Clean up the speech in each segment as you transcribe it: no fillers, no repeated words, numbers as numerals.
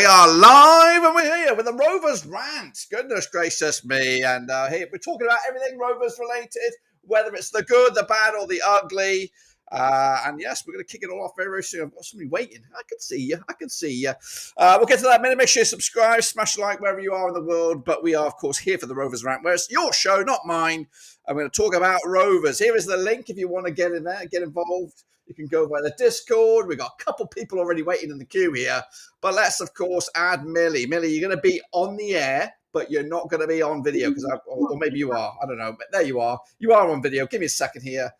We are live and we're here with the Rovers Rant. Goodness gracious me. And here we're talking about everything Rovers related, whether it's the good, the bad, or the ugly. And yes, we're going to kick it all off very, very soon. I've got somebody waiting. I can see you. I can see you. We'll get to that in a minute. Make sure you subscribe, smash a like wherever you are in the world. But we are, of course, here for the Rovers Rant, where it's your show, not mine. I'm going to talk about Rovers. Here is the link if you want to get in there, get involved. You can go by the Discord. We've got a couple people already waiting in the queue here. But let's, of course, add Millie. Millie, you're going to be on the air, but you're not going to be on video, because or maybe you are. I don't know. But there you are. You are on video. Give me a second here.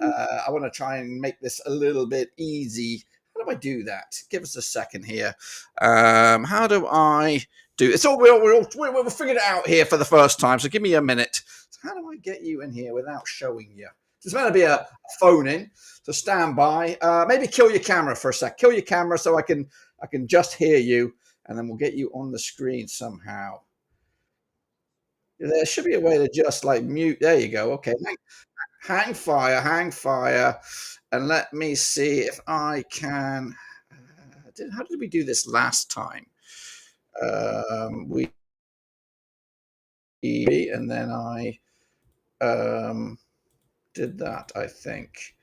I want to try and make this a little bit easy. How do I do that? Give us a second here. How do I do this? So we'll figure it out here for the first time. So give me a minute. So how do I get you in here without showing you? There's going to be a phone in, so stand by. Maybe kill your camera for a sec. Kill your camera so I can just hear you, and then we'll get you on the screen somehow. There should be a way to just like mute. There you go. Okay. Hang fire, and let me see if I can. How did we do this last time? And then I did that, I think.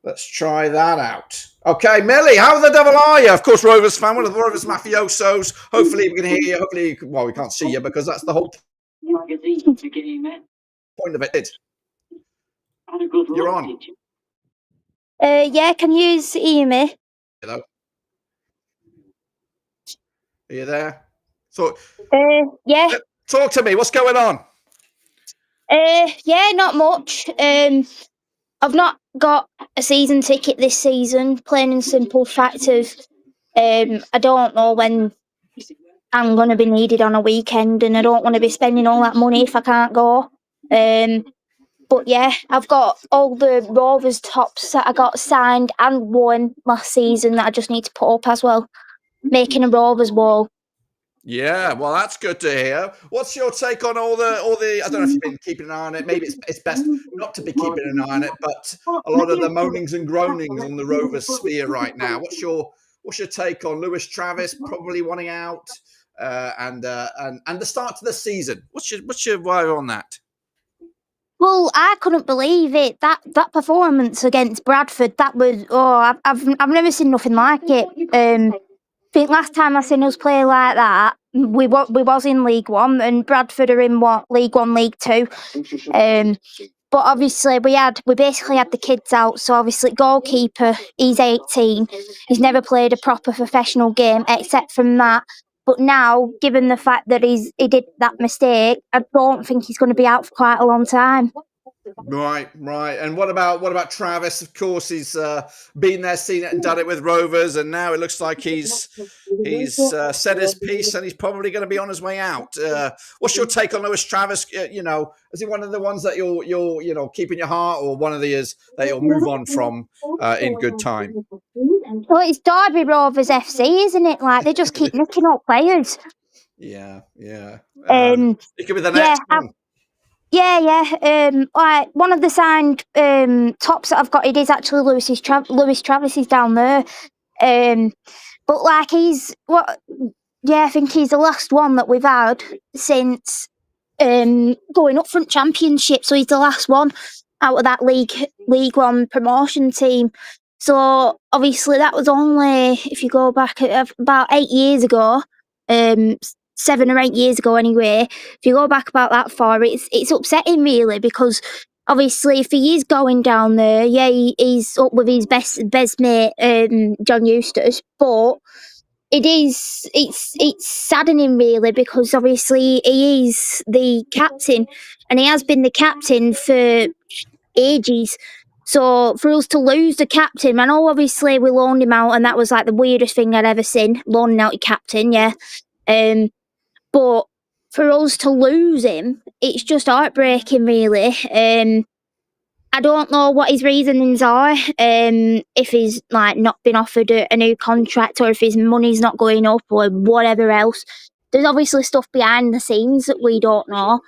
Let's try that out. Okay, Millie, how the devil are you? Of course, Rovers fan, one of the Rovers mafiosos. Hopefully we can hear you. Hopefully, well, we can't see you because that's the whole point of it. You're on. Yeah, can you hear me? Hello. Are you there? So, yeah. Talk to me. What's going on? Yeah, not much. I've not got a season ticket this season, plain and simple fact of I don't know when I'm going to be needed on a weekend, and I don't want to be spending all that money if I can't go. But yeah, I've got all the Rovers tops that I got signed and worn last season that I just need to put up as well. Making a Rovers wall. Yeah, well, that's good to hear. What's your take on all the? I don't know if you've been keeping an eye on it. Maybe it's best not to be keeping an eye on it, but a lot of the moanings and groanings on the Rovers sphere right now. What's your take on Lewis Travis probably wanting out, and the start to the season? What's your vibe on that? Well, I couldn't believe it. That performance against Bradford, that was I've never seen nothing like it. I think last time I seen us play like that, we was in League One, and Bradford are in League One, League Two. But obviously we basically had the kids out. So obviously goalkeeper, he's 18. He's never played a proper professional game except from that. But now, given the fact that he did that mistake, I don't think he's going to be out for quite a long time. Right. And what about Travis? Of course, he's been there, seen it, and done it with Rovers, and now it looks like he's said his piece, and he's probably going to be on his way out. What's your take on Lewis Travis? Is he one of the ones that you'll keep in your heart, or one of the years that you'll move on from in good time? Well, it's Derby Rovers FC, isn't it? Like, they just keep nicking up players. Yeah. It could be the next one. Yeah. Like, one of the signed tops that I've got, it is actually Lewis Travis is down there. But like I think he's the last one that we've had since going up front championship. So he's the last one out of that League One promotion team. So obviously that was only, if you go back about 8 years ago, 7 or 8 years ago anyway. If you go back about that far, it's upsetting really, because obviously if he is going down there, yeah, he's up with his best mate, John Eustace, but it's saddening really, because obviously he is the captain and he has been the captain for ages. So for us to lose the captain, I know obviously we loaned him out and that was like the weirdest thing I'd ever seen, loaning out your captain, yeah. But for us to lose him, it's just heartbreaking really. I don't know what his reasonings are, if he's like not been offered a new contract, or if his money's not going up, or whatever else. There's obviously stuff behind the scenes that we don't know.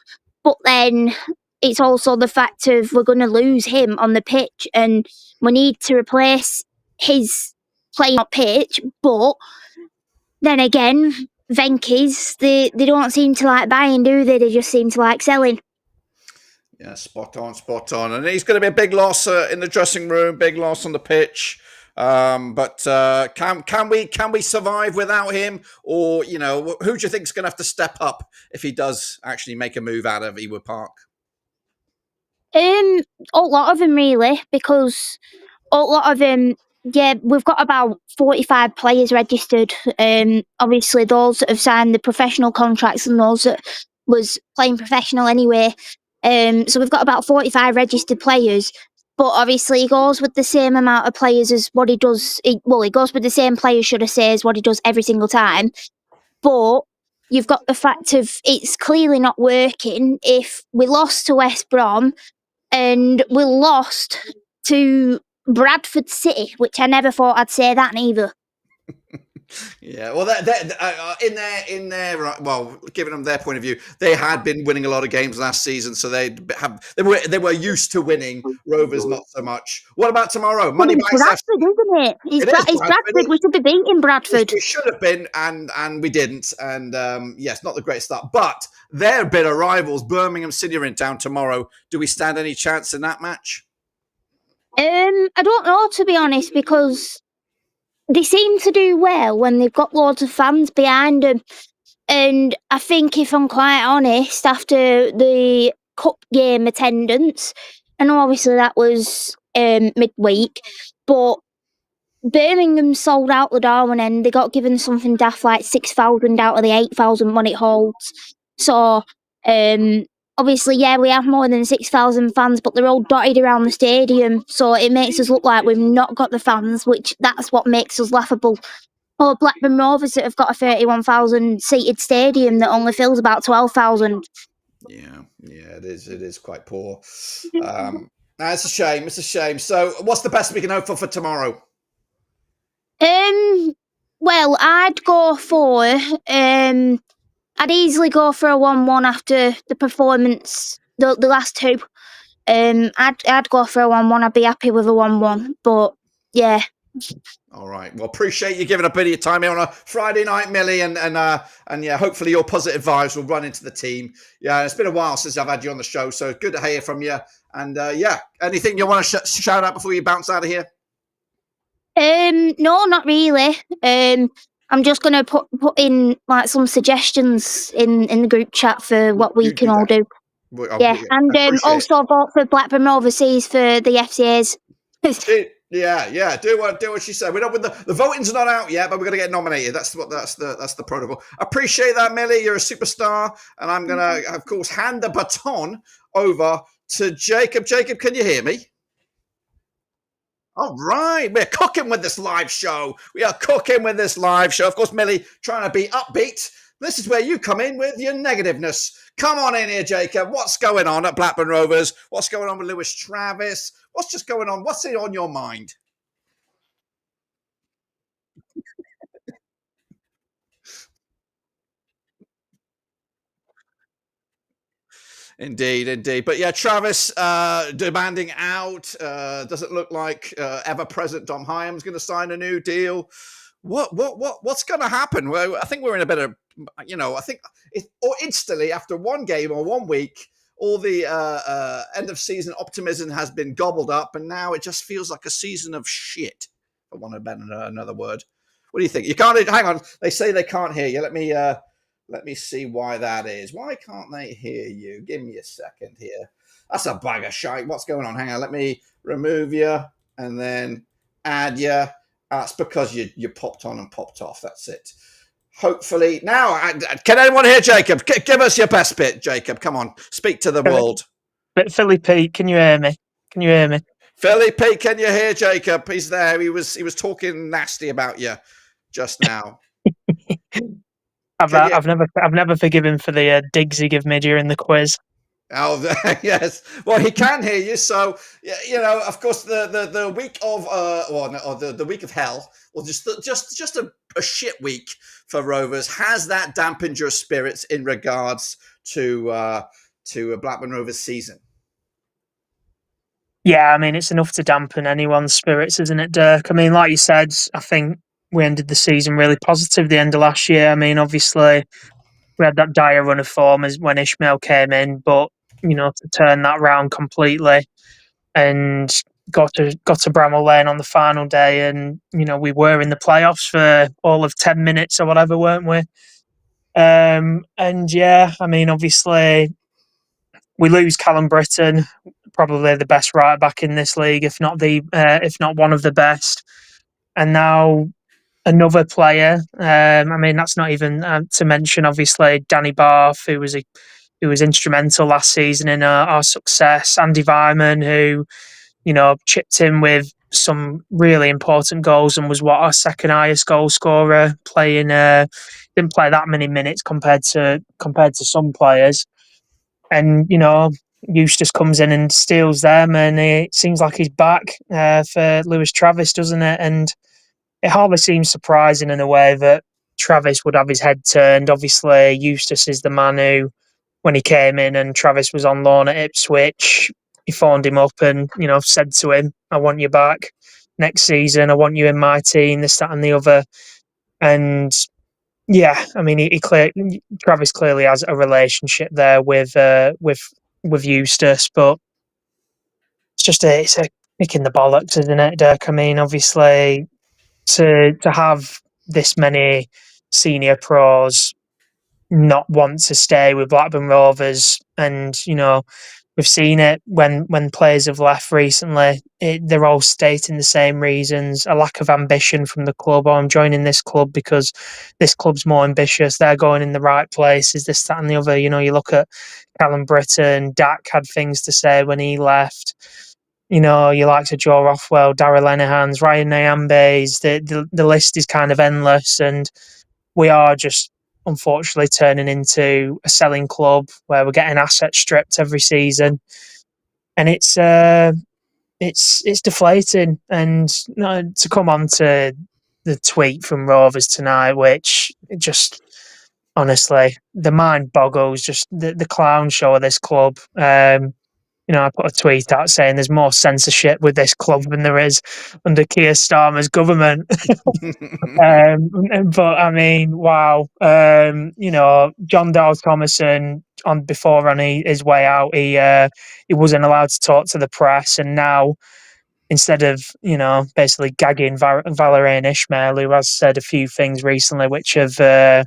But then it's also the fact of we're going to lose him on the pitch, and we need to replace his playing on pitch. But then again, Venky's, they don't seem to like buying, do they? They just seem to like selling. Yeah, spot on. And he's going to be a big loss in the dressing room, big loss on the pitch. But can we survive without him? Or, who do you think is going to have to step up if he does actually make a move out of Ewood Park? A lot of them really, because a lot of them, yeah, we've got about 45 players registered. Obviously those that have signed the professional contracts and those that was playing professional anyway. So we've got about 45 registered players, but obviously he goes with the same amount of players as what he does. He goes with the same players, should I say, as what he does every single time. But you've got the fact of it's clearly not working. If we lost to West Brom and we lost to Bradford City, which I never thought I'd say that neither. Yeah, well, in their well, giving them their point of view, they had been winning a lot of games last season, so they were used to winning. Rovers not so much. What about tomorrow? Money back Bradford, isn't it? It's Bradford. We should be beating Bradford. We should have been, and we didn't. And yes, not the great start, but they're bitter rivals. Birmingham City are in town tomorrow. Do we stand any chance in that match? I don't know, to be honest, because they seem to do well when they've got loads of fans behind them. And I think, if I'm quite honest, after the cup game attendance, I know obviously that was midweek, but Birmingham sold out the Darwin end. They got given something daft like 6,000 out of the 8,000 one it holds. So obviously, yeah, we have more than 6,000 fans, but they're all dotted around the stadium. So it makes us look like we've not got the fans, which that's what makes us laughable. Or Blackburn Rovers that have got a 31,000 seated stadium that only fills about 12,000. Yeah, it is. It is quite poor. It's a shame. It's a shame. So, what's the best we can hope for tomorrow? Well, I'd go for I'd easily go for a 1-1 after the performance, the last two. I'd go for a 1-1. I'd be happy with a 1-1. But yeah. All right. Well, appreciate you giving a bit of your time here on a Friday night, Millie, and yeah, hopefully your positive vibes will run into the team. Yeah, it's been a while since I've had you on the show, so good to hear from you. And yeah, anything you want to shout out before you bounce out of here? No, not really. I'm just gonna put in like some suggestions in the group chat for what we can all do. Yeah, and also vote for Blackburn Rovers for the FCAs. Yeah. Do what she said. We're not with the voting's not out yet, but we're gonna get nominated. That's the protocol. Appreciate that, Millie. You're a superstar, and I'm gonna, of course, hand the baton over to Jacob. Jacob, can you hear me? All right, we're cooking with this live show. We are cooking with this live show. Of course, Millie trying to be upbeat. This is where you come in with your negativeness. Come on in here, Jacob. What's going on at Blackburn Rovers? What's going on with Lewis Travis? What's just going on? What's on your mind? Indeed. But yeah, Travis demanding out. Doesn't look like ever-present Dom Hyam's going to sign a new deal. What's going to happen? Well, I think we're in a bit of, I think or instantly after one game or 1 week, all the end of season optimism has been gobbled up, and now it just feels like a season of shit. For want of another word. What do you think? You can't hang on. They say they can't hear you. Let me see why that is. Why can't they hear you? Give me a second here. That's a bag of shite. What's going on? Hang on. Let me remove you and then add you. That's because you popped on and popped off. That's it. Hopefully. Now, can anyone hear Jacob? Give us your best bit, Jacob. Come on. Speak to the world. But Philly Pete, can you hear me? Philly Pete, can you hear Jacob? He's there. He was talking nasty about you just now. I've never forgiven for the digs he gave me during the quiz. Oh yes, well he can hear you. So of course the week of the week of hell, or just a shit week for Rovers. Has that dampened your spirits in regards to a Blackburn Rovers season? Yeah, I mean it's enough to dampen anyone's spirits, isn't it, Dirk? I mean, like you said, I think we ended the season really positive. The end of last year. I mean, obviously we had that dire run of form as when Ishmael came in, but to turn that round completely and got to Bramall Lane on the final day, and we were in the playoffs for all of 10 minutes or whatever, weren't we? And yeah, I mean, obviously we lose Callum Britton, probably the best right back in this league, if not one of the best, and now another player. I mean, that's not even to mention obviously Danny Barth, who was instrumental last season in our success. Andy Vyman, who chipped in with some really important goals and was our second highest goal scorer. Didn't play that many minutes compared to some players, and Eustace comes in and steals them, and it seems like he's back for Lewis Travis, doesn't it? And it hardly seems surprising in a way that Travis would have his head turned. Obviously, Eustace is the man who, when he came in and Travis was on loan at Ipswich, he phoned him up and, said to him, I want you back next season. I want you in my team, this, that and the other. And yeah, I mean, Travis clearly has a relationship there with Eustace, but it's a kick in the bollocks, isn't it, Dirk? I mean, obviously, to have this many senior pros not want to stay with Blackburn Rovers, and we've seen it when players have left recently. They're all stating the same reasons: a lack of ambition from the club, or I'm joining this club because this club's more ambitious. They're going in the right places. This, that, and the other. You look at Callum Britton. Dak had things to say when he left. You like to Joe Rothwell, Darrell Lenihan's, Ryan Nyambe's. The list is kind of endless, and we are just unfortunately turning into a selling club where we're getting assets stripped every season, and it's deflating. And to come on to the tweet from Rovers tonight, which it just honestly, the mind boggles. Just the clown show of this club. I put a tweet out saying there's more censorship with this club than there is under Keir Starmer's government. But I mean, wow. Jon Dahl Tomasson before on his way out, he wasn't allowed to talk to the press, and now instead of basically gagging Valérien Ismaël, who has said a few things recently which have.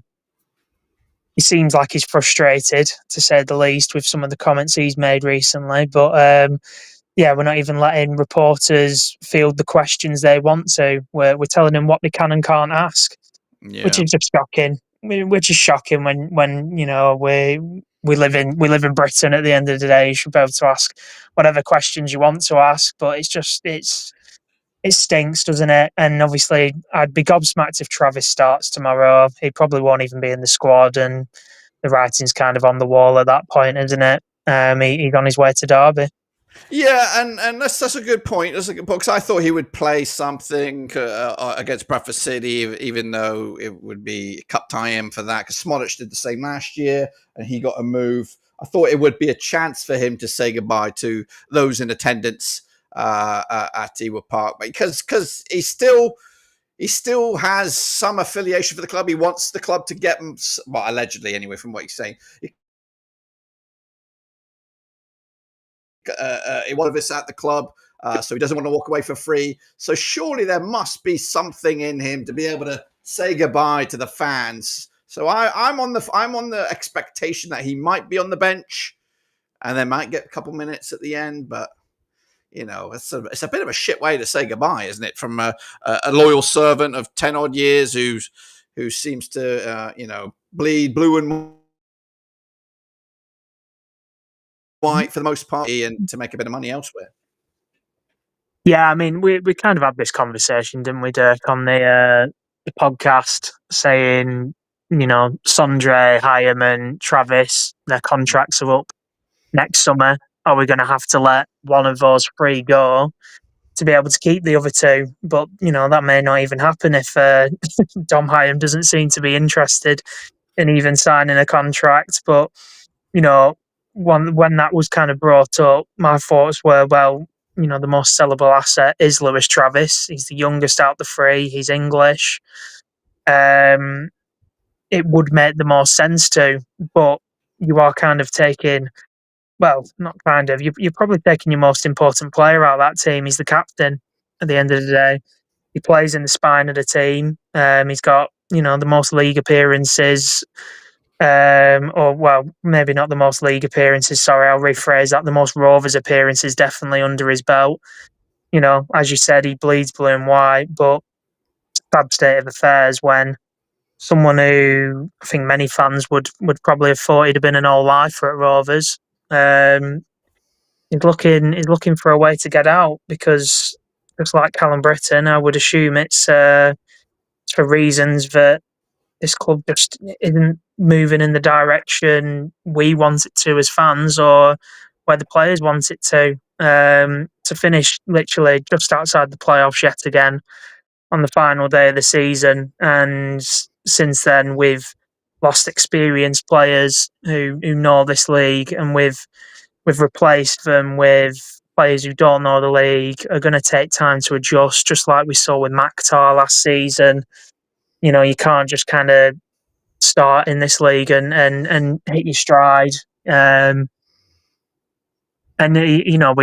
He seems like he's frustrated, to say the least, with some of the comments he's made recently. But we're not even letting reporters field the questions they want to. We're telling them what they can and can't ask, which Yeah. is just shocking. Which is shocking when we live in Britain. At the end of the day, you should be able to ask whatever questions you want to ask. But it stinks, doesn't it? And obviously, I'd be gobsmacked if Travis starts tomorrow. He probably won't even be in the squad, and the writing's kind of on the wall at that point, isn't it? He's on his way to Derby. Yeah, and that's a good point. That's a good point, because I thought he would play something against Bradford City, even though it would be cup tie-in for that, because Smolich did the same last year, and he got a move. I thought it would be a chance for him to say goodbye to those in attendance at Ewood Park, because he still has some affiliation for the club. He wants the club to get him, well, allegedly anyway, from what he's saying. One of us at the club, so he doesn't want to walk away for free. So surely there must be something in him to be able to say goodbye to the fans. So I'm on the expectation that he might be on the bench, and they might get a couple minutes at the end. But it's a bit of a shit way to say goodbye, isn't it? From a loyal servant of 10 odd years who seems to bleed blue and white for the most part, and to make a bit of money elsewhere. Yeah, I mean, we kind of had this conversation, didn't we, Dirk, on the podcast, saying, Sondre, Hyam, Travis, their contracts are up next summer. Are we going to have to let one of those three go to be able to keep the other two? But, that may not even happen if Dom Hyam doesn't seem to be interested in even signing a contract. But, when that was kind of brought up, my thoughts were, well, the most sellable asset is Lewis Travis. He's the youngest out the three. He's English. It would make the most sense to, but you are kind of taking, well, not kind of, you're probably taking your most important player out of that team. He's the captain at the end of the day. He plays in the spine of the team. He's got, the most league appearances. Or, well, maybe not the most league appearances. Sorry, I'll rephrase that. The most Rovers appearances definitely under his belt. As you said, he bleeds blue and white, but sad state of affairs when someone who I think many fans would probably have thought he'd have been an all-lifer at Rovers. He's looking for a way to get out, because just like Callum Britton, I would assume it's for reasons that this club just isn't moving in the direction we want it to as fans, or where the players want it to. To finish literally just outside the playoffs yet again on the final day of the season, and since then we've lost experienced players who know this league, and we've replaced them with players who don't know the league, are going to take time to adjust, just like we saw with Maktar last season. You can't just kind of start in this league and hit your stride. We've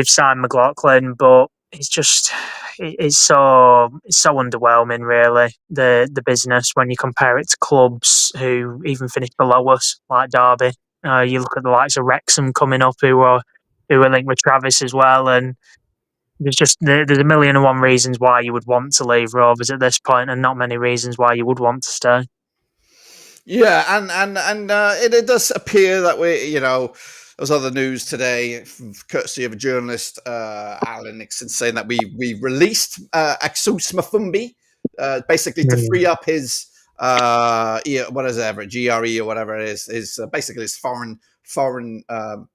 signed McLaughlin, but it's so underwhelming, really, the business, when you compare it to clubs who even finished below us, like Derby. You look at the likes of Wrexham coming up, who are linked with Travis as well, and there's a million and one reasons why you would want to leave Rovers at this point, and not many reasons why you would want to stay. Yeah, and it does appear that there's other news today, courtesy of a journalist, Alan Nixon, saying that we released Axus Mafumbi, basically to free up his what is it, GRE or whatever it is, his basically his foreign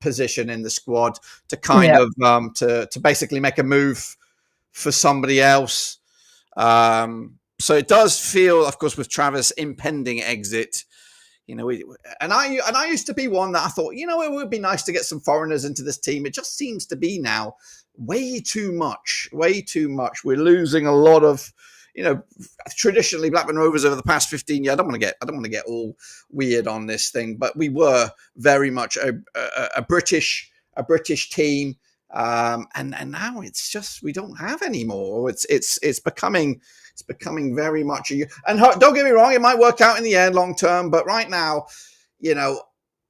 position in the squad, to kind of to basically make a move for somebody else. So it does feel, of course, with Travis' impending exit, You know, and I used to be one that I thought, you know, it would be nice to get some foreigners into this team. It just seems to be now way too much. We're losing a lot of, you know, traditionally Blackburn Rovers over the past 15 years. I don't want to get all weird on this thing, but we were very much a British team. And now it's just we don't have anymore. It's becoming very much and don't get me wrong, it might work out in the end long term, but right now, you know,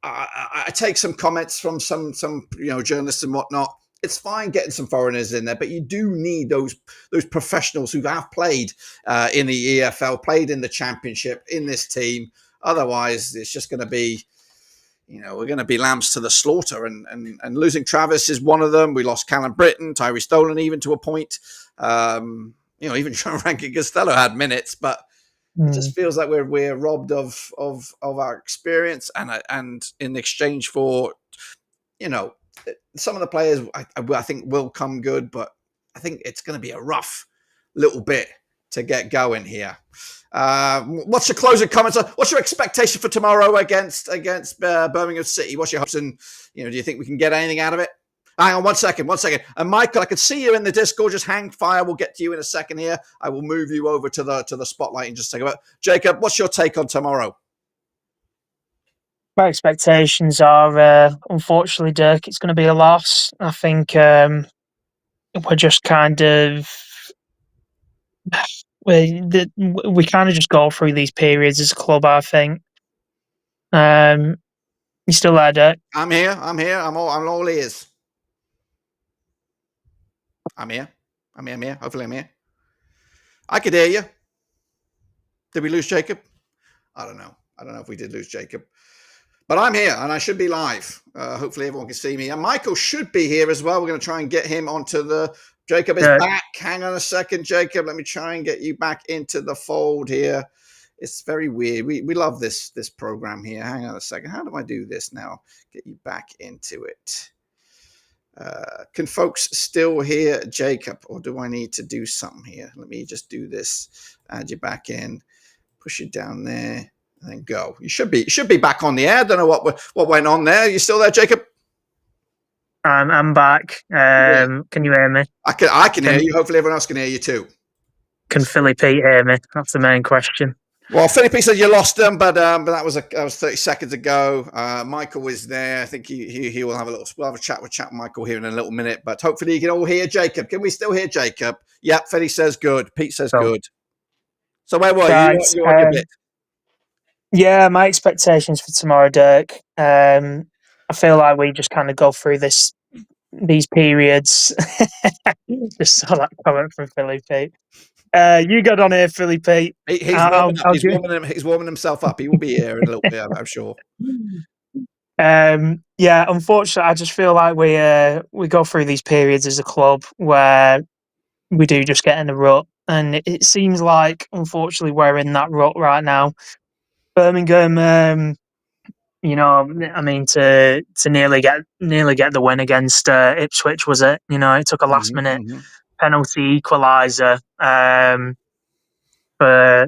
I take some comments from some you know journalists and whatnot. It's fine getting some foreigners in there, but you do need those professionals who have played in the EFL, played in the Championship, in this team. Otherwise, it's just going to be, you know, we're going to be lambs to the slaughter, and losing Travis is one of them. We lost Callum Britton, Tyree Stolen, even to a point. You know, even Frankie Costello had minutes, but it just feels like we're robbed of our experience, and in exchange for, you know, some of the players I think will come good, but I think it's going to be a rough little bit to get going here. What's your closing comments? What's your expectation for tomorrow against Birmingham City? What's your hopes, and you know, do you think we can get anything out of it? Hang on one second. And Michael, I can see you in the Discord. Just hang fire. We'll get to you in a second here. I will move you over to the spotlight in just a second. Jacob, what's your take on tomorrow? My expectations are, unfortunately, Dirk, it's going to be a loss. I think we're just kind of we kind of just go through these periods as a club. I think. You still there, Dirk? I'm here. I'm all ears. I'm here. Hopefully I'm here. I could hear you. Did we lose Jacob? I don't know if we did lose Jacob. But I'm here, and I should be live. Hopefully everyone can see me. And Michael should be here as well. We're going to try and get him onto the... Jacob is back. Hang on a second, Jacob. Let me try and get you back into the fold here. It's very weird. We love this program here. Hang on a second. How do I do this now? Get you back into it. Can folks still hear Jacob, or do I need to do something here? Let me just do this. Add you back in. Push you down there. And then go. You should be back on the air. I don't know what went on there. You still there, Jacob? I'm back. Can you hear me? I can hear you. Hopefully everyone else can hear you too. Can Philly Pete hear me? That's the main question. Well, Philly Pete said you lost him, but that was 30 seconds ago. Michael is there. I think he will have we'll have a chat with Michael here in a little minute. But hopefully you can all hear Jacob. Can we still hear Jacob? Yep. Philly says good. Pete says good. So where were you? You're on your bit. Yeah, my expectations for tomorrow, Dirk. I feel like we just kind of go through these periods. Just saw that comment from Philly Pete. You got on here, Philly Pete. He's warming himself up. He will be here in a little bit, I'm sure. Yeah, unfortunately, I just feel like we go through these periods as a club where we do just get in a rut, and it seems like, unfortunately, we're in that rut right now. Birmingham, you know, I mean, to nearly get the win against Ipswich, was it? You know, it took a last minute penalty equaliser for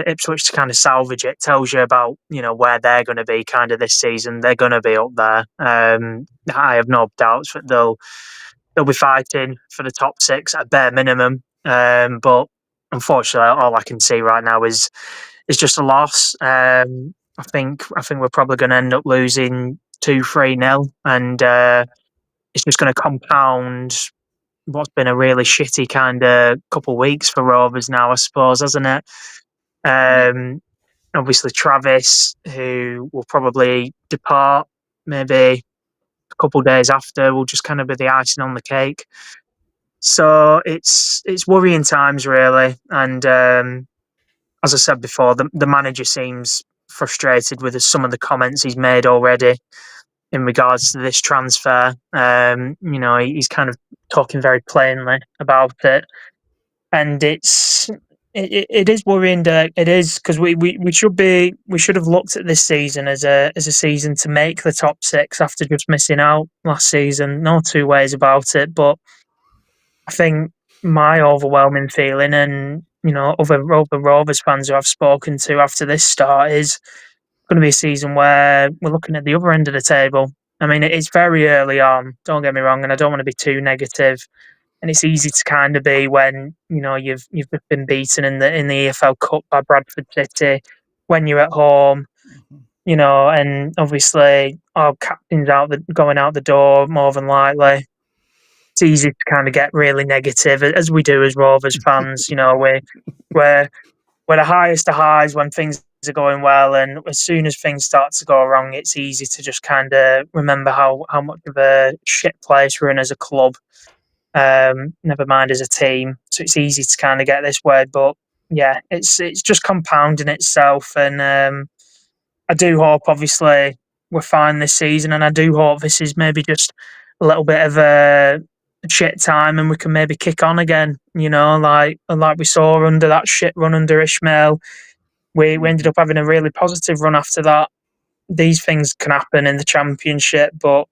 Ipswich to kind of salvage it. Tells you about, you know, where they're going to be kind of this season. They're going to be up there. I have no doubts that they'll be fighting for the top six at bare minimum. But unfortunately, all I can see right now is just a loss. I think we're probably going to end up losing 2-3-0, and it's just going to compound what's been a really shitty kind of couple of weeks for Rovers now, I suppose, hasn't it? Obviously, Travis, who will probably depart maybe a couple of days after, will just kind of be the icing on the cake. So it's worrying times, really, and as I said before, the manager seems frustrated with some of the comments he's made already in regards to this transfer. You know, he's kind of talking very plainly about it, and it is worrying. It is, because we should have looked at this season as a season to make the top six after just missing out last season. No two ways about it. But I think my overwhelming feeling, and you know, other Rovers fans who I've spoken to after this start, is going to be a season where we're looking at the other end of the table. I mean, it's very early on, don't get me wrong, and I don't want to be too negative. And it's easy to kind of be when, you've been beaten in the EFL Cup by Bradford City, when you're at home, and obviously our captain's going out the door more than likely. It's easy to kind of get really negative, as we do as Rovers fans. We're the highest of highs when things are going well, and as soon as things start to go wrong, it's easy to just kind of remember how much of a shit place we're in as a club. Never mind as a team. So it's easy to kind of get this way, but yeah, it's just compounding itself, and I do hope, obviously, we're fine this season, and I do hope this is maybe just a little bit of a shit time, and we can maybe kick on again. Like we saw under that shit run under Ishmael, we ended up having a really positive run after that. These things can happen in the Championship, but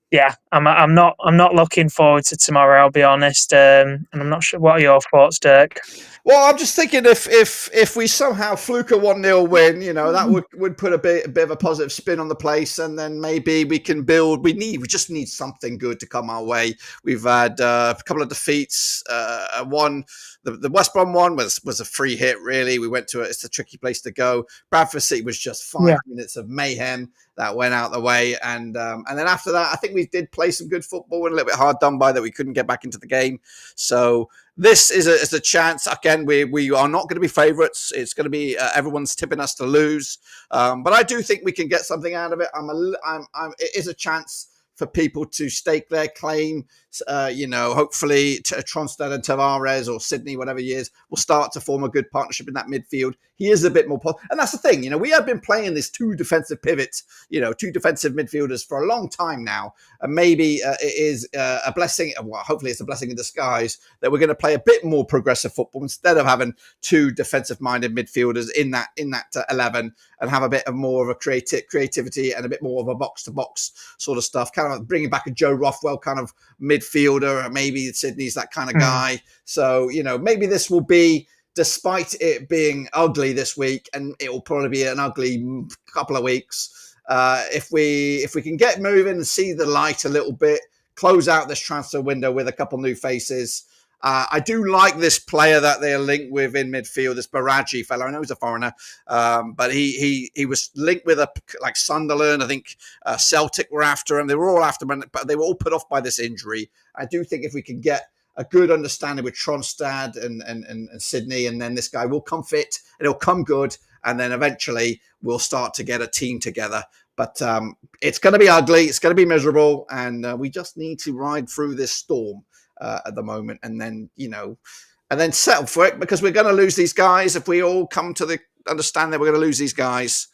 yeah, I'm not looking forward to tomorrow. I'll be honest, and I'm not sure. What are your thoughts, Dirk? Well, I'm just thinking if we somehow fluke a 1-0 win, that would put a bit of a positive spin on the place, and then maybe we can build. We just need something good to come our way. We've had a couple of defeats. The West Brom one was a free hit. Really, we went to it. It's a tricky place to go. Bradford City was just 5 minutes of mayhem that went out the way, and then after that, I think we did play some good football and a little bit hard done by that. We couldn't get back into the game, so. This is a chance. Again, we are not going to be favourites. It's going to be everyone's tipping us to lose. But I do think we can get something out of it. It is a chance for people to stake their claim. Hopefully Tronstad and Tavares or Sydney, whatever he is, will start to form a good partnership in that midfield. He is a bit more and that's the thing. We have been playing this two defensive pivots, two defensive midfielders for a long time now. And maybe it is a blessing. Well, hopefully it's a blessing in disguise that we're going to play a bit more progressive football instead of having two defensive-minded midfielders in that 11, and have a bit of more of a creativity and a bit more of a box-to-box sort of stuff. Kind of bringing back a Joe Rothwell kind of midfielder, or maybe Sydney's that kind of guy. So, maybe this will be, despite it being ugly this week, and it will probably be an ugly couple of weeks, if we can get moving and see the light a little bit, close out this transfer window with a couple new faces. I do like this player that they're linked with in midfield, this Baraji fellow. I know he's a foreigner, but he was linked with like Sunderland. I think Celtic were after him. They were all after him, but they were all put off by this injury. I do think if we can get a good understanding with Tronstad and Sydney, and then this guy will come fit and it'll come good, and then eventually we'll start to get a team together. But it's going to be ugly, it's going to be miserable, and we just need to ride through this storm at the moment, and then settle for it, because we're going to lose these guys. If we all come to the understand that we're going to lose these guys,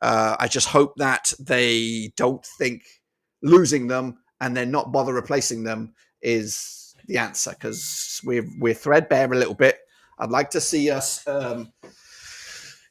I just hope that they don't think losing them and then not bother replacing them is the answer, because we're threadbare a little bit. I'd like to see us,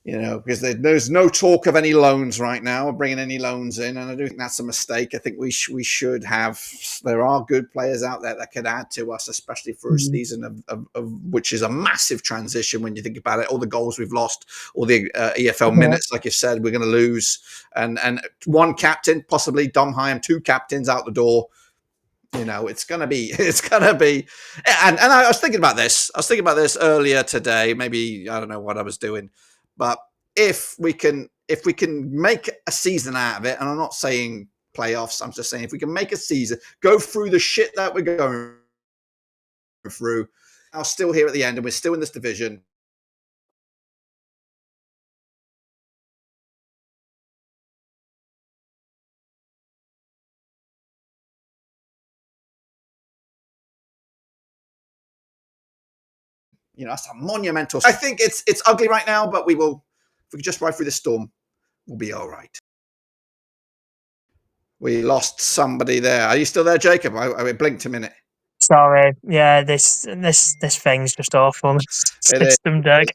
because there's no talk of any loans right now, or bringing any loans in, and I do think that's a mistake. I think we should have. There are good players out there that could add to us, especially for a season of which is a massive transition when you think about it. All the goals we've lost, all the EFL minutes, like you said, we're going to lose, and one captain, possibly Dom Hyam, two captains out the door. It's gonna be, and I was thinking about this. I was thinking about this earlier today. Maybe I don't know what I was doing, but if we can make a season out of it, and I'm not saying playoffs, I'm just saying if we can make a season, go through the shit that we're going through, I'm still here at the end, and we're still in this division. That's a monumental. I think it's ugly right now, but we will. If we can just ride through the storm, we'll be all right. We lost somebody there. Are you still there, Jacob? I blinked a minute. Sorry, yeah, this thing's just awful. System, Dirk.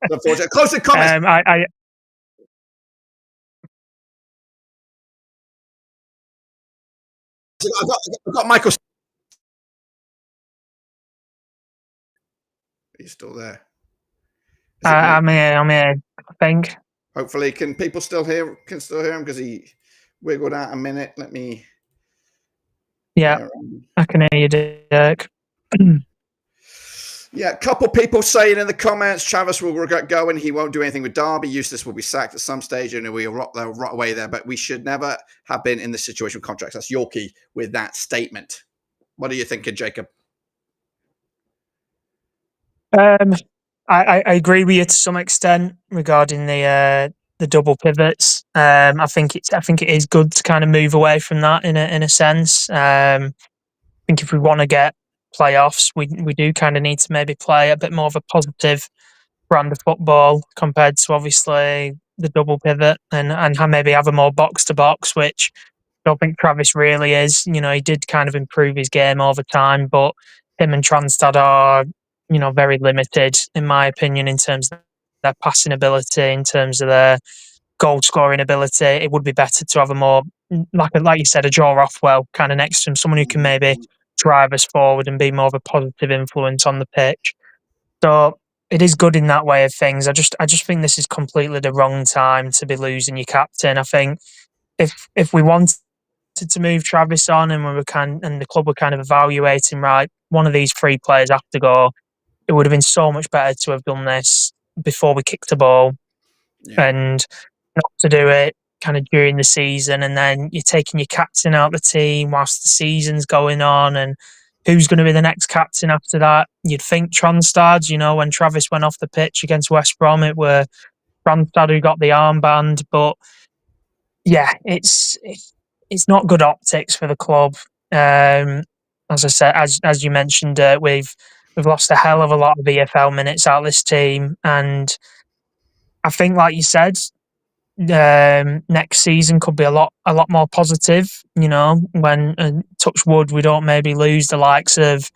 Unfortunately, close the comments. I've got Michael. Are you still there? I'm here, I think. Hopefully, can people still hear? Can still hear him because he wiggled out a minute. Let me. Yeah, I can hear you, Dirk. Yeah, a couple people saying in the comments, Travis will get going. He won't do anything with Derby. Eustace will be sacked at some stage, and we'll rot away there. But we should never have been in this situation with contracts. That's Yorkie with that statement. What are you thinking, Jacob? I agree with you to some extent regarding the double pivots. I think it is good to kind of move away from that in a sense. I think if we want to get playoffs, we do kind of need to maybe play a bit more of a positive brand of football compared to obviously the double pivot and maybe have a more box to box, which I don't think Travis really is. You know, he did kind of improve his game over time, but him and Transtad are, you know, very limited in my opinion in terms of their passing ability, in terms of their goal scoring ability. It would be better to have a more like you said, a Joe Rothwell kind of next to him, someone who can maybe drive us forward and be more of a positive influence on the pitch. So it is good in that way of things. I just think this is completely the wrong time to be losing your captain. I think if we wanted to move Travis on and and the club were kind of evaluating, right, one of these three players have to go, it would have been so much better to have done this before we kicked the ball and not to do it kind of during the season, and then you're taking your captain out of the team whilst the season's going on, and who's going to be the next captain after that? You'd think Tronstad, you know, when Travis went off the pitch against West Brom, it were Tronstad who got the armband, but yeah, it's not good optics for the club. As I said, as you mentioned, we've lost a hell of a lot of EFL minutes out of this team, and I think, like you said, next season could be a lot more positive. You know, when touch wood, we don't maybe lose the likes of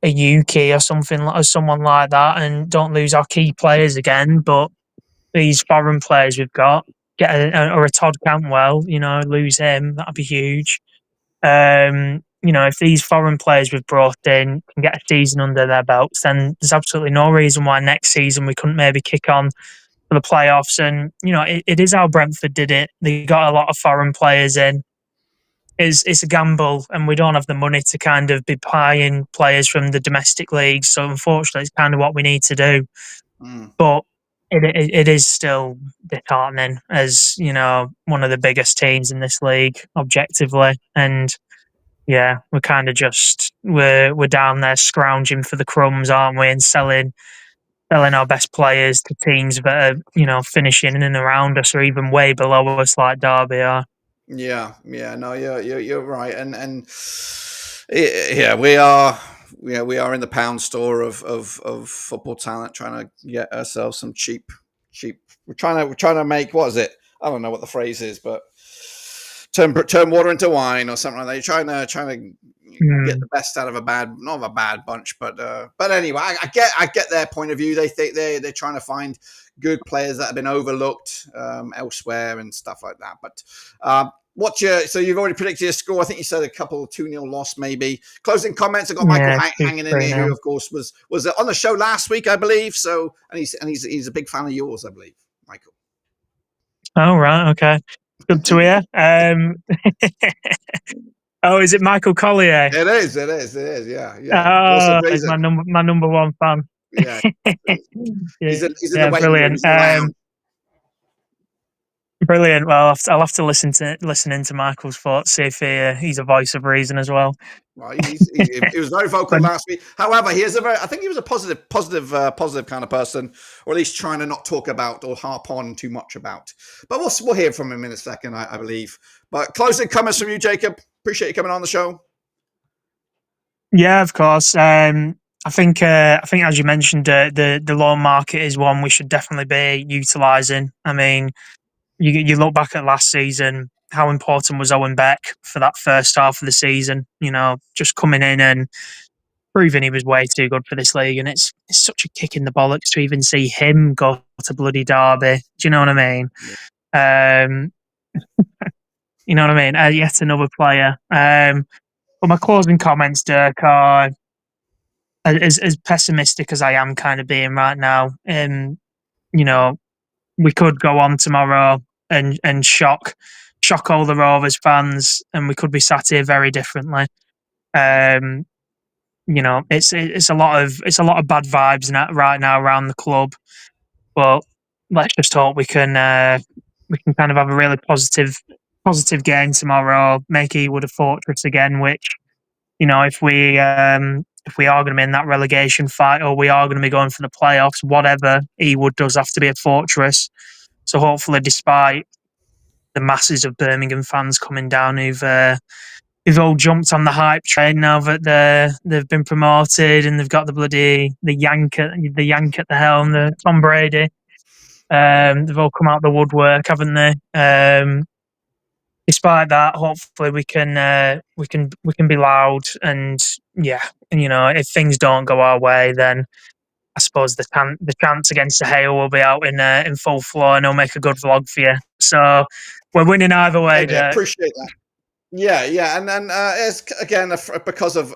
a Yuki or something or someone like that, and don't lose our key players again. But these foreign players we've got, or a Todd Cantwell, you know, lose him, that'd be huge. You know, if these foreign players we've brought in can get a season under their belts, then there's absolutely no reason why next season we couldn't maybe kick on for the playoffs. And, you know, it is how Brentford did it. They got a lot of foreign players in. It's a gamble, and we don't have the money to kind of be buying players from the domestic leagues. So unfortunately, it's kind of what we need to do. But it is still disheartening as, you know, one of the biggest teams in this league objectively. And yeah, we're kind of just we're down there scrounging for the crumbs, aren't we? And selling our best players to teams that are, you know, finishing in and around us or even way below us, like Derby are. Yeah, no, you're right, and yeah, we are in the pound store of football talent, trying to get ourselves some cheap. We're trying to make, what is it? I don't know what the phrase is, but turn water into wine or something like that. You're trying to get the best out of not of a bad bunch, but anyway, I get their point of view. They think they're trying to find good players that have been overlooked elsewhere and stuff like that. But so you've already predicted your score. I think you said a couple 2-0 loss, maybe. Closing comments. I got Michael hanging in here, who of course was on the show last week, I believe. So and he's a big fan of yours, I believe, Michael. Oh right, okay, good to hear. Oh, is it Michael Collier? It is. Yeah. Oh, he's my number one fan. Yeah. He's in the brilliant. Brilliant. Well, I'll have to listen into Michael's thoughts, see if he's a voice of reason as well. Well, he was very vocal last week. However, I think he was a positive kind of person, or at least trying to not talk about or harp on too much about. But we'll hear from him in a second, I believe. But closing comments from you, Jacob. Appreciate you coming on the show. Yeah, of course. I think as you mentioned, the loan market is one we should definitely be utilising. I mean, you look back at last season, how important was Owen Beck for that first half of the season? You know, just coming in and proving he was way too good for this league, and it's such a kick in the bollocks to even see him go to bloody Derby. Do you know what I mean? You know what I mean? Yet another player. But my closing comments, Dirk, are as pessimistic as I am kind of being right now. You know, we could go on tomorrow and shock all the Rovers fans, and we could be sat here very differently. You know, it's a lot of bad vibes right now around the club, but let's just hope we can kind of have a really positive game tomorrow. Make Ewood a fortress again, which, you know, if we are going to be in that relegation fight, or we are going to be going for the playoffs, whatever, Ewood does have to be a fortress. So hopefully, despite the masses of Birmingham fans coming down who've all jumped on the hype train now that they've been promoted and they've got the yank at the helm, the Tom Brady. They've all come out the woodwork, haven't they? Despite that, hopefully we can be loud, and yeah, you know, if things don't go our way, then I suppose the chants against the hail will be out in full flow, and I'll make a good vlog for you. So we're winning either way. I appreciate that. Yeah, and it's again because of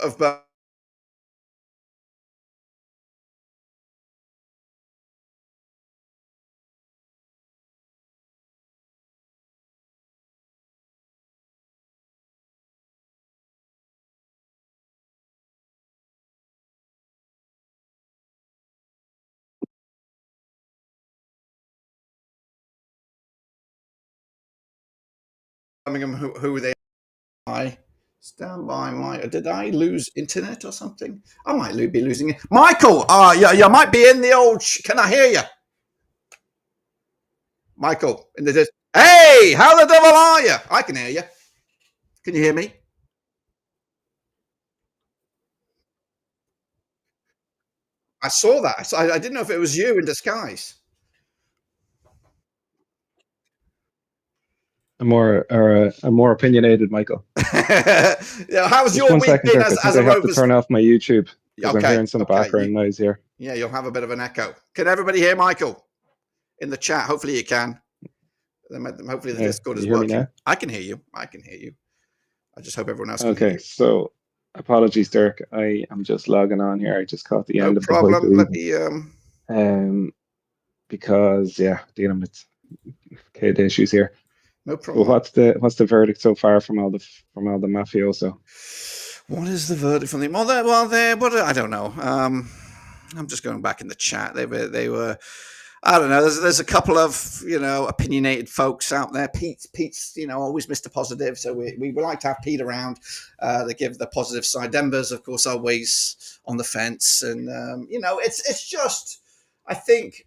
Birmingham, who they are. Stand by, Mike. Did I lose internet or something? I might be losing it. Michael, you might be in the old. Can I hear you? Michael, in the hey, how the devil are you? I can hear you. Can you hear me? I saw that. I didn't know if it was you in disguise. A more opinionated Michael. Yeah, how's your week been as I a have Rovers? to turn off my YouTube because Okay, I'm hearing some background noise here. Yeah, you'll have a bit of an echo. Can everybody hear Michael in the chat? Hopefully you can. Hopefully the Discord is working. Now? I can hear you. I just hope everyone else can hear you. So apologies, Dirk. I am just logging on here. I just caught the end of the problem. Let me because dealing with kid issues here. No problem. Well, what's the verdict so far from all the mafioso? What is the verdict from them? Well, I don't know. I'm just going back in the chat. They were. I don't know. There's a couple of opinionated folks out there. Pete's always Mr. Positive, so we like to have Pete around. They give the positive side. Denver's of course always on the fence, and it's just I think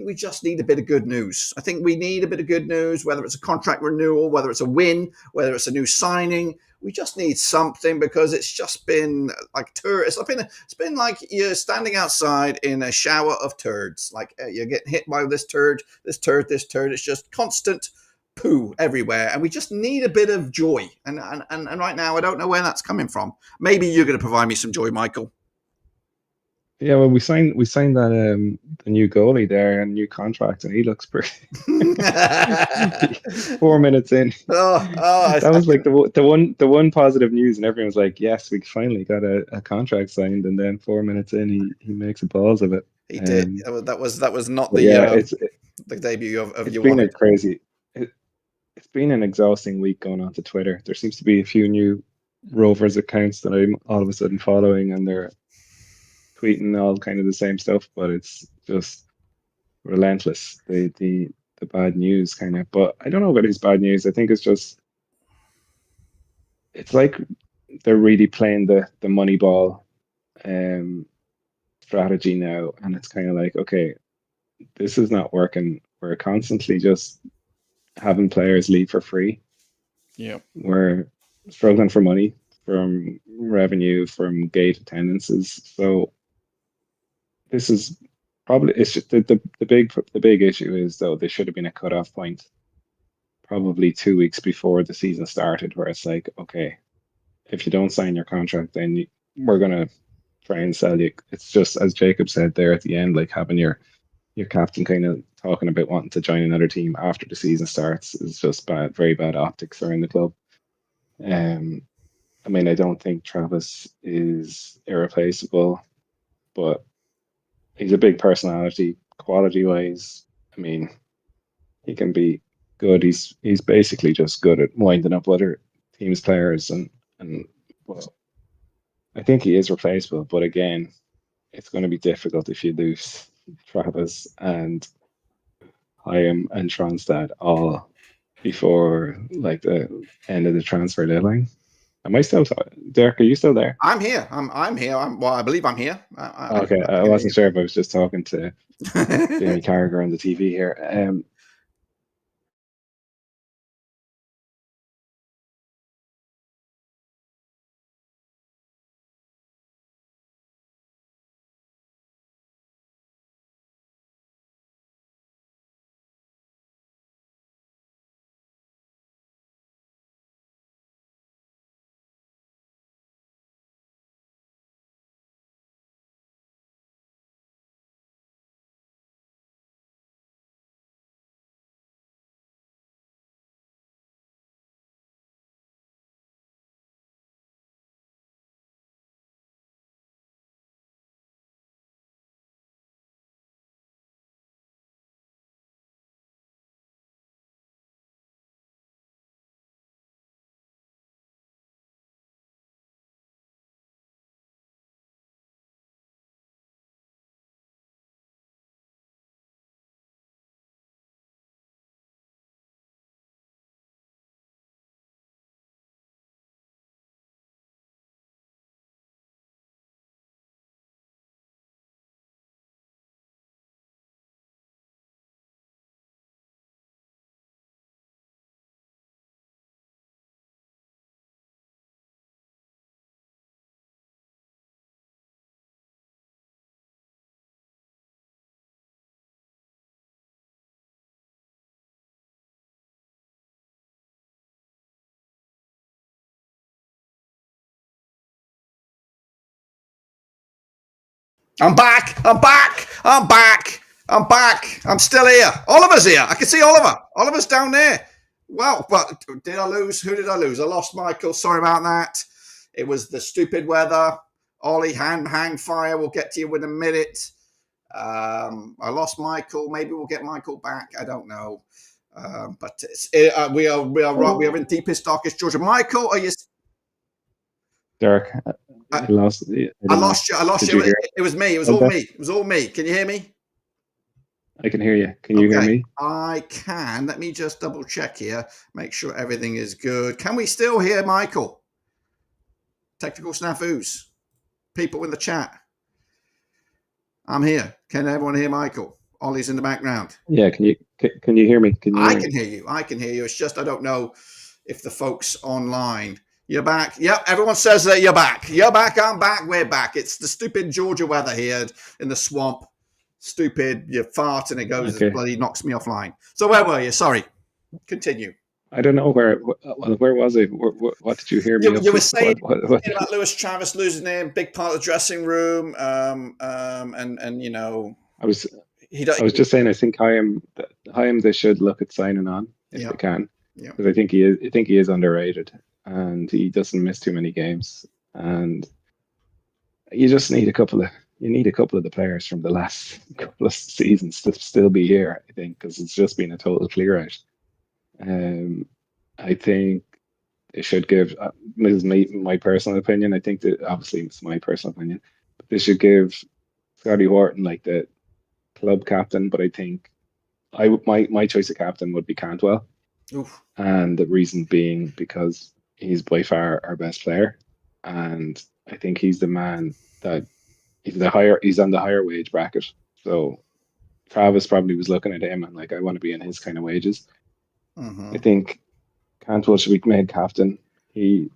we just need a bit of good news. I think we need a bit of good news, whether it's a contract renewal, whether it's a win, whether it's a new signing. We just need something because it's just been like turds. It's been like you're standing outside in a shower of turds. Like you're getting hit by this turd, this turd, this turd. It's just constant poo everywhere, and we just need a bit of joy. And right now, I don't know where that's coming from. Maybe you're going to provide me some joy, Michael. Yeah, well, we signed that the new goalie there and new contract, and he looks pretty. 4 minutes in, that was like the one positive news, and everyone was like, "Yes, we finally got a contract signed." And then 4 minutes in, he makes a balls of it. He did. That was not the debut of it's been a crazy. It's been an exhausting week going on to Twitter. There seems to be a few new Rovers accounts that I'm all of a sudden following, and they're tweeting all kind of the same stuff, but it's just relentless. The bad news kind of, but I don't know about his bad news. I think it's like they're really playing the money ball strategy now, and it's kind of like, okay, this is not working. We're constantly just having players leave for free. Yeah, we're struggling for money, from revenue, from gate attendances. So this is probably, it's just the big issue is, though, there should have been a cutoff point probably 2 weeks before the season started, where it's like, okay, if you don't sign your contract, then we're gonna try and sell you. It's just, as Jacob said there at the end, like having your captain kind of talking about wanting to join another team after the season starts is just bad, very bad optics around the club. I mean, I don't think Travis is irreplaceable, but he's a big personality, quality wise. I mean, he can be good. He's basically just good at winding up other teams' players, and well, I think he is replaceable. But again, it's going to be difficult if you lose Travis and Hyam and Tronstad all before like the end of the transfer deadline. Am I still, Derek? Are you still there? I'm here. I'm here. Well, I believe I'm here. Okay, I wasn't sure if I was just talking to Jamie Carragher on the TV here. I'm back. I'm back. I'm back. I'm back. I'm still here. Oliver's here. I can see Oliver. Oliver's down there. Well, but did I lose? Who did I lose? I lost Michael. Sorry about that. It was the stupid weather. Ollie, hang fire. We'll get to you in a minute. I lost Michael. Maybe we'll get Michael back. I don't know. But we are right. We are in deepest, darkest Georgia. Michael, are you? Derek, I lost. I lost you. I lost Did you. you hear It was me. It was all me. It was all me. Can you hear me? I can hear you. Can you hear me? I can. Let me just double check here. Make sure everything is good. Can we still hear Michael? Technical snafus. People in the chat. I'm here. Can everyone hear Michael? Ollie's in the background. Yeah. Can you hear me? I can hear you. I can hear you. It's just I don't know if the folks online. You're back. Yep. Everyone says that you're back. You're back. I'm back. We're back. It's the stupid Georgia weather here in the swamp. Stupid. You fart and it goes. Okay. It bloody knocks me offline. So where were you? Sorry. Continue. I don't know where was I? What did you hear me? You were saying what about Lewis Travis losing him, big part of the dressing room, and you know, I was just saying. I think Hyam they should look at signing on if they can, because I think he is underrated and he doesn't miss too many games, and you just need a couple of the players from the last couple of seasons to still be here. I think because it's just been a total clear out. I think they should give. This is my personal opinion. I think that obviously it's my personal opinion, but they should give Scotty Wharton like the club captain. But I think my choice of captain would be Cantwell, and the reason being because he's by far our best player, and I think he's the man that he's on the higher wage bracket. So Travis probably was looking at him and like, I want to be in his kind of wages. I think Cantwell should be made captain. He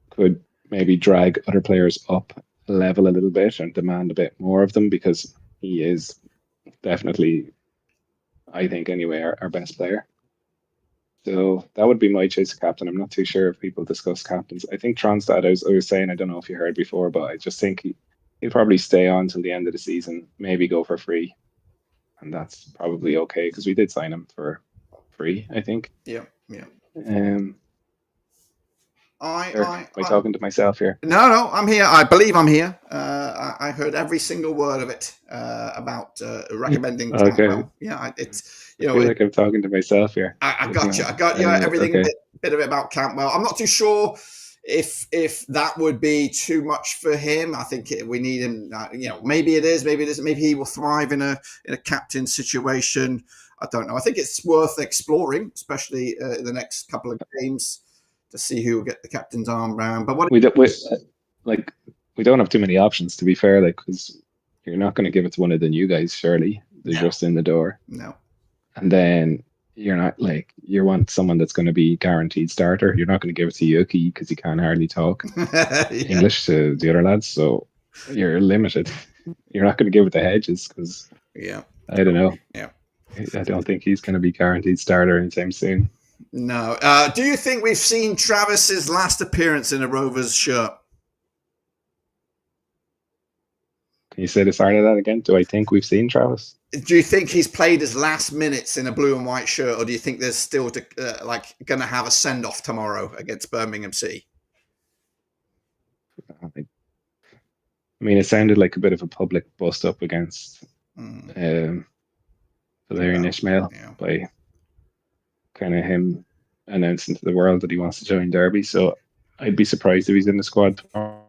could maybe drag other players up a level a little bit and demand a bit more of them because he is definitely, I think anyway, our best player. So that would be my choice of captain. I'm not too sure if people discuss captains. I think Tronstad, I was saying, I don't know if you heard before, but I just think he'll probably stay on till the end of the season, maybe go for free. And that's probably okay because we did sign him for free, I think. Yeah. Am I talking to myself here? No, I'm here. I believe I'm here. I heard every single word of it about recommending Cantwell. Yeah, it's I feel like I'm talking to myself here. I got you. I got you. Everything bit of it about Cantwell. I'm not too sure if that would be too much for him. I think we need him. Maybe it is. Maybe it isn't. Maybe he will thrive in a captain situation. I don't know. I think it's worth exploring, especially in the next couple of games, to see who will get the captain's arm round. But we don't have too many options, to be fair. Like, because you're not going to give it to one of the new guys, surely. They're just in the door. No. And then you're not you want someone that's going to be guaranteed starter. You're not going to give it to Yuki because he can't hardly talk English to the other lads. So you're limited. You're not going to give it to Hedges because I don't know. Yeah. I don't think he's going to be guaranteed starter anytime soon. No. Do you think we've seen Travis's last appearance in a Rovers shirt? Can you say the start of that again? Do I think we've seen Travis? Do you think he's played his last minutes in a blue and white shirt, or do you think there's still going to have a send off tomorrow against Birmingham City? I mean, it sounded like a bit of a public bust up against Valerian Ishmael by kind of him announcing to the world that he wants to join Derby. So I'd be surprised if he's in the squad tomorrow.